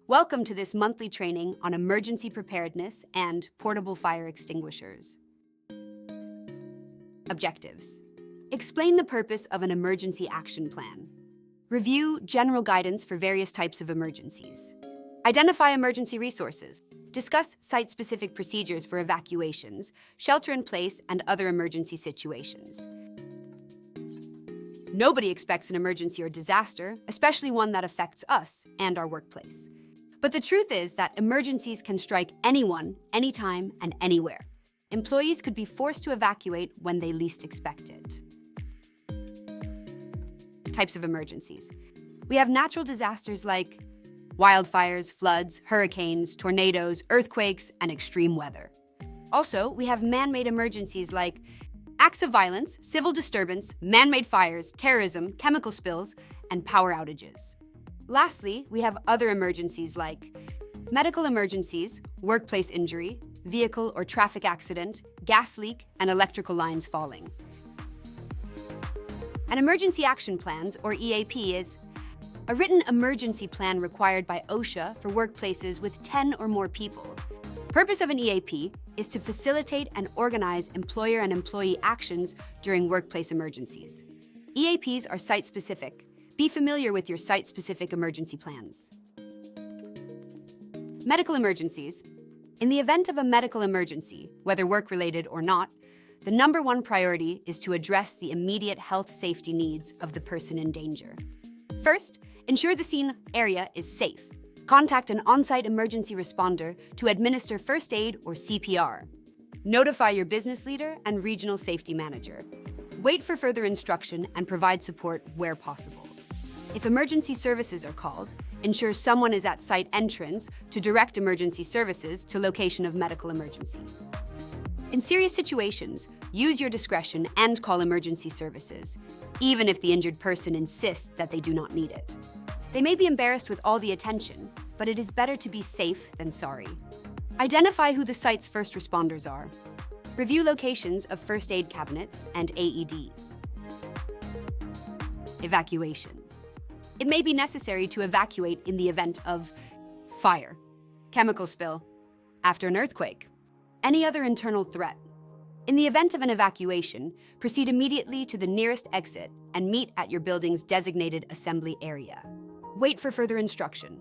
Welcome to this monthly training on emergency preparedness and portable fire extinguishers. Objectives. Explain the purpose of an emergency action plan. Review general guidance for various types of emergencies. Identify emergency resources. Discuss site-specific procedures for evacuations, shelter-in-place, and other emergency situations. Nobody expects an emergency or disaster, especially one that affects us and our workplace. But the truth is that emergencies can strike anyone, anytime, and anywhere. Employees could be forced to evacuate when they least expect it. Types of emergencies. We have natural disasters like wildfires, floods, hurricanes, tornadoes, earthquakes, and extreme weather. Also, we have man-made emergencies like acts of violence, civil disturbance, man-made fires, terrorism, chemical spills, and power outages. Lastly, we have other emergencies like medical emergencies, workplace injury, vehicle or traffic accident, gas leak, and electrical lines falling. An emergency action plans, or EAP, is a written emergency plan required by OSHA for workplaces with 10 or more people. Purpose of an EAP is to facilitate and organize employer and employee actions during workplace emergencies. EAPs are site-specific. Be familiar with your site-specific emergency plans. Medical emergencies. In the event of a medical emergency, whether work-related or not, the number one priority is to address the immediate health safety needs of the person in danger. First, ensure the scene area is safe. Contact an on-site emergency responder to administer first aid or CPR. Notify your business leader and regional safety manager. Wait for further instruction and provide support where possible. If emergency services are called, ensure someone is at site entrance to direct emergency services to location of medical emergency. In serious situations, use your discretion and call emergency services, even if the injured person insists that they do not need it. They may be embarrassed with all the attention, but it is better to be safe than sorry. Identify who the site's first responders are. Review locations of first aid cabinets and AEDs. Evacuations. It may be necessary to evacuate in the event of fire, chemical spill, after an earthquake, any other internal threat. In the event of an evacuation, proceed immediately to the nearest exit and meet at your building's designated assembly area. Wait for further instruction.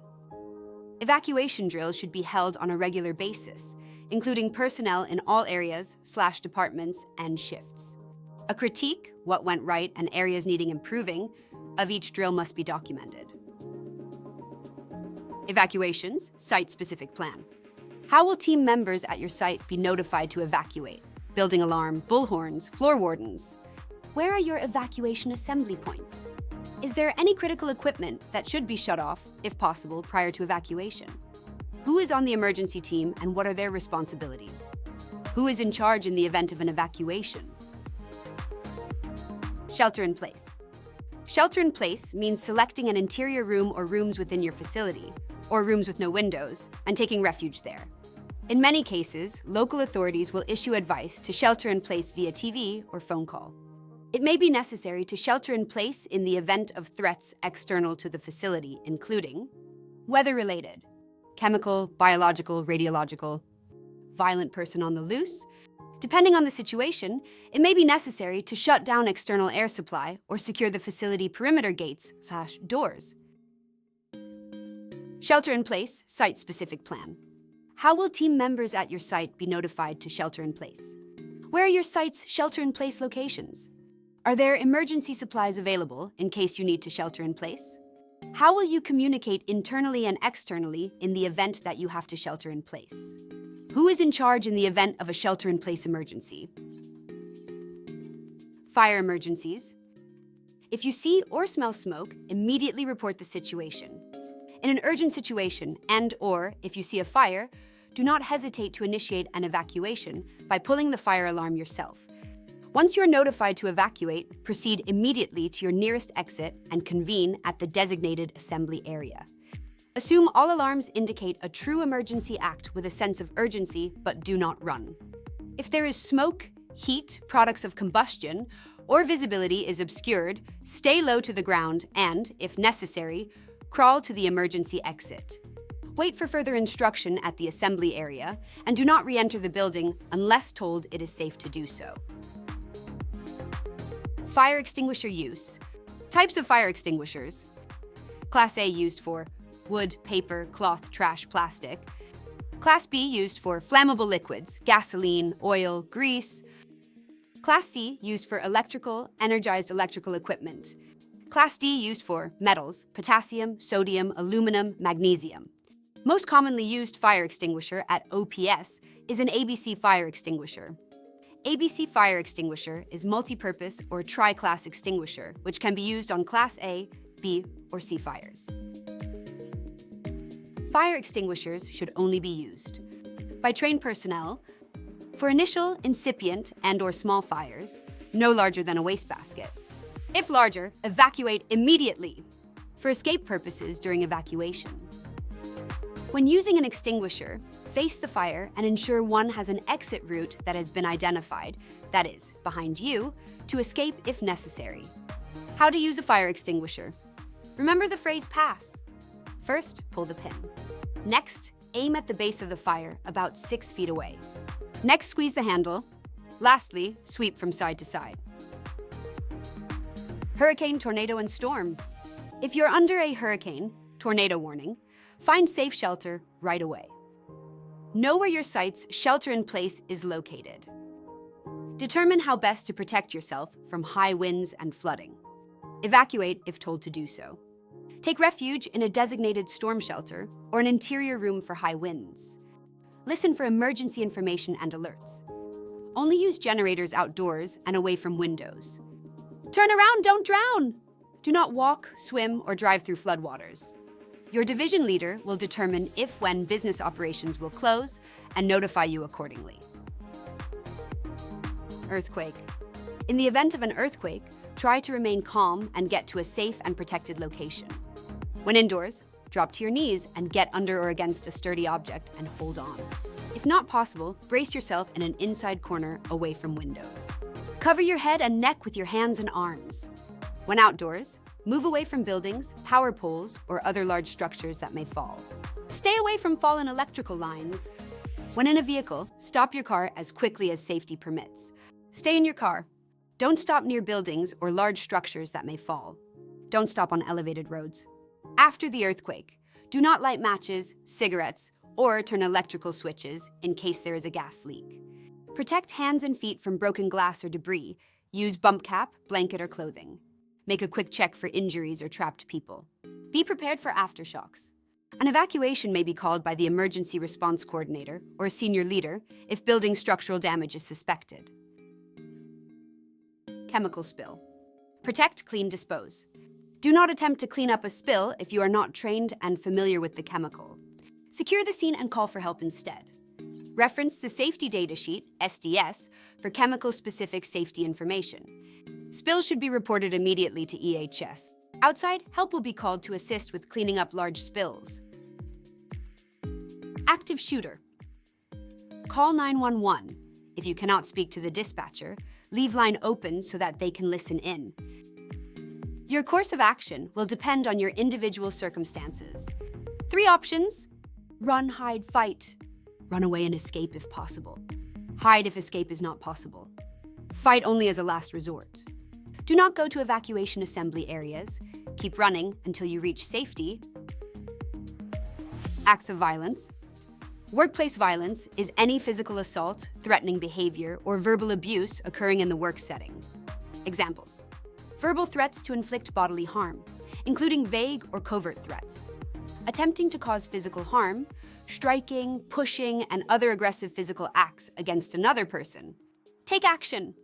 Evacuation drills should be held on a regular basis, including personnel in all areas/departments and shifts. A critique, what went right and areas needing improving, of each drill must be documented. Evacuations, site-specific plan. How will team members at your site be notified to evacuate? Building alarm, bullhorns, floor wardens. Where are your evacuation assembly points? Is there any critical equipment that should be shut off, if possible, prior to evacuation? Who is on the emergency team and what are their responsibilities? Who is in charge in the event of an evacuation? Shelter in place. Shelter in place means selecting an interior room or rooms within your facility, or rooms with no windows, and taking refuge there. In many cases, local authorities will issue advice to shelter in place via TV or phone call. It may be necessary to shelter in place in the event of threats external to the facility, including weather-related, chemical, biological, radiological, violent person on the loose. Depending on the situation, it may be necessary to shut down external air supply or secure the facility perimeter gates/doors. Shelter in place, site-specific plan. How will team members at your site be notified to shelter in place? Where are your site's shelter in place locations? Are there emergency supplies available in case you need to shelter in place? How will you communicate internally and externally in the event that you have to shelter in place? Who is in charge in the event of a shelter-in-place emergency? Fire emergencies. If you see or smell smoke, immediately report the situation. In an urgent situation and/or if you see a fire, do not hesitate to initiate an evacuation by pulling the fire alarm yourself. Once you're notified to evacuate, proceed immediately to your nearest exit and convene at the designated assembly area. Assume all alarms indicate a true emergency act with a sense of urgency, but do not run. If there is smoke, heat, products of combustion, or visibility is obscured, stay low to the ground and, if necessary, crawl to the emergency exit. Wait for further instruction at the assembly area, and do not re-enter the building unless told it is safe to do so. Fire extinguisher use. Types of fire extinguishers. Class A used for wood, paper, cloth, trash, plastic. Class B used for flammable liquids, gasoline, oil, grease. Class C used for electrical, energized electrical equipment. Class D used for metals, potassium, sodium, aluminum, magnesium. Most commonly used fire extinguisher at OPS is an ABC fire extinguisher. ABC fire extinguisher is multi-purpose or tri-class extinguisher, which can be used on Class A, B, or C fires. Fire extinguishers should only be used by trained personnel for initial, incipient, and/or small fires, no larger than a wastebasket. If larger, evacuate immediately for escape purposes during evacuation. When using an extinguisher, face the fire and ensure one has an exit route that has been identified, that is, behind you, to escape if necessary. How to use a fire extinguisher. Remember the phrase pass. First, pull the pin. Next, aim at the base of the fire about 6 feet away. Next, squeeze the handle. Lastly, sweep from side to side. Hurricane, tornado, and storm. If you're under a hurricane, tornado warning, find safe shelter right away. Know where your site's shelter-in-place is located. Determine how best to protect yourself from high winds and flooding. Evacuate if told to do so. Take refuge in a designated storm shelter or an interior room for high winds. Listen for emergency information and alerts. Only use generators outdoors and away from windows. Turn around, don't drown! Do not walk, swim, or drive through floodwaters. Your division leader will determine when business operations will close and notify you accordingly. Earthquake. In the event of an earthquake, try to remain calm and get to a safe and protected location. When indoors, drop to your knees and get under or against a sturdy object and hold on. If not possible, brace yourself in an inside corner away from windows. Cover your head and neck with your hands and arms. When outdoors, move away from buildings, power poles, or other large structures that may fall. Stay away from fallen electrical lines. When in a vehicle, stop your car as quickly as safety permits. Stay in your car. Don't stop near buildings or large structures that may fall. Don't stop on elevated roads. After the earthquake, do not light matches, cigarettes, or turn electrical switches in case there is a gas leak. Protect hands and feet from broken glass or debris. Use bump cap, blanket, or clothing. Make a quick check for injuries or trapped people. Be prepared for aftershocks. An evacuation may be called by the emergency response coordinator or a senior leader if building structural damage is suspected. Chemical spill. Protect, clean, dispose. Do not attempt to clean up a spill if you are not trained and familiar with the chemical. Secure the scene and call for help instead. Reference the Safety Data Sheet, SDS, for chemical-specific safety information. Spills should be reported immediately to EHS. Outside, help will be called to assist with cleaning up large spills. Active shooter. Call 911. If you cannot speak to the dispatcher, leave line open so that they can listen in. Your course of action will depend on your individual circumstances. 3 options: run, hide, fight. Run away and escape if possible. Hide if escape is not possible. Fight only as a last resort. Do not go to evacuation assembly areas. Keep running until you reach safety. Acts of violence. Workplace violence is any physical assault, threatening behavior, or verbal abuse occurring in the work setting. Examples: verbal threats to inflict bodily harm, including vague or covert threats. Attempting to cause physical harm, striking, pushing, and other aggressive physical acts against another person. Take action.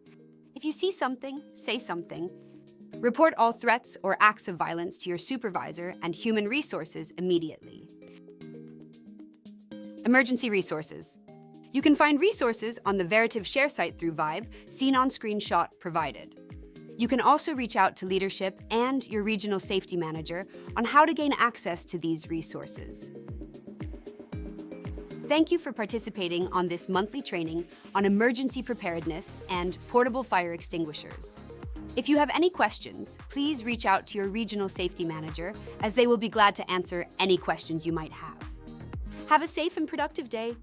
If you see something, say something. Report all threats or acts of violence to your supervisor and human resources immediately. Emergency resources. You can find resources on the Veritiv Share site through Vibe, seen on screenshot provided. You can also reach out to leadership and your regional safety manager on how to gain access to these resources. Thank you for participating on this monthly training on emergency preparedness and portable fire extinguishers. If you have any questions, please reach out to your regional safety manager, as they will be glad to answer any questions you might have. Have a safe and productive day.